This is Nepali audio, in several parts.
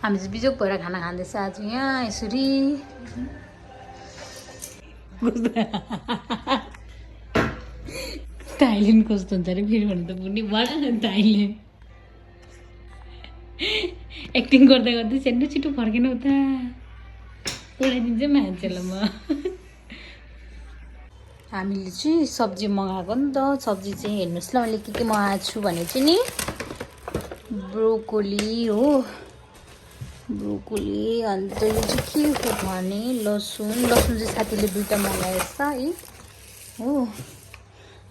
हामी चाहिँ बिजोक भएर खाना खाँदैछ आज यहाँ यसरी थाइल्यान्ड कस्तो हुन्छ अरे फेरि भन्नु त पुग्ने बडा थाइल्यान्ड एक्टिङ गर्दै गर्दै चाहिँ छिटो फर्केन उता उडाइदिन्छ मान्छेलाई म हामीले चाहिँ सब्जी मगाएको नि त सब्जी चाहिँ हेर्नुहोस् ल मैले के मगाएको छु भने चाहिँ नि ब्रोकोली हो ब्रोकोली अन्त यो चाहिँ के हो भने लसुन चाहिँ साथीले 2टा मगाएछ है हो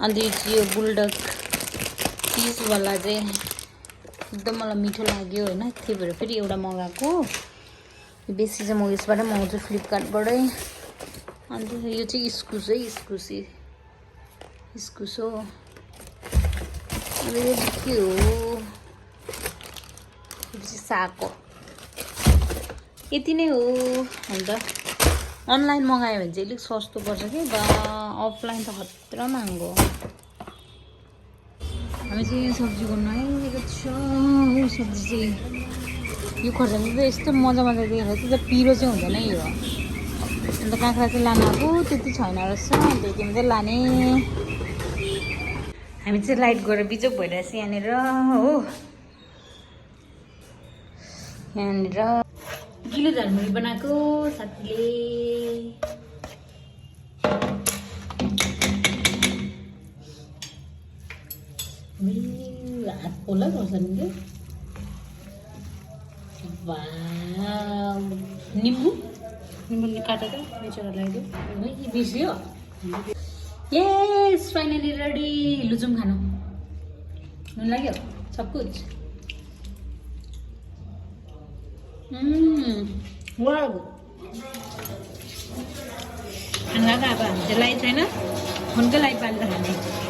अन्त यो चाहिँ यो बुल्डक चिजवाला चाहिँ एकदम मलाई मिठो लाग्यो होइन त्यही भएर फेरि एउटा मगाएको बेसी चाहिँ म यसबाट मगाउँछु फ्लिपकार्टबाटै अन्त यो चाहिँ इस्कुस है इस्कुस हो अन्त यो चाहिँ के हो यो चाहिँ साग हो यति नै हो अन्त अनलाइन मगायो भने चाहिँ अलिक सस्तो पर्छ कि अफलाइन त खतरा महँगो हामी चाहिँ यहाँ सब्जी गर्नु आइरहेको छ सब्जी चाहिँ यो खोर्सानी चाहिँ यस्तो मजा देखेर त्यो त पिरो चाहिँ हुँदैन यो अन्त काँक्रा चाहिँ लानु आएको त्यति छैन रहेछ अन्त यतिमा चाहिँ लाने हामी चाहिँ लाइट गएर बिजोक भइरहेछ यहाँनिर हो यहाँनिर गिलो झालमुरी बनाएको साथीले हात पोला खोर्सानी निम्बु काटेर मिचेर लगाइदियो बिर्सियो यस फाइनली रेडी लुजुम खानु नुन लाग्यो सब कुछ वाउ खाना अब हामी चाहिँ लाइट छैन फोनकै लाइट बालेर खाने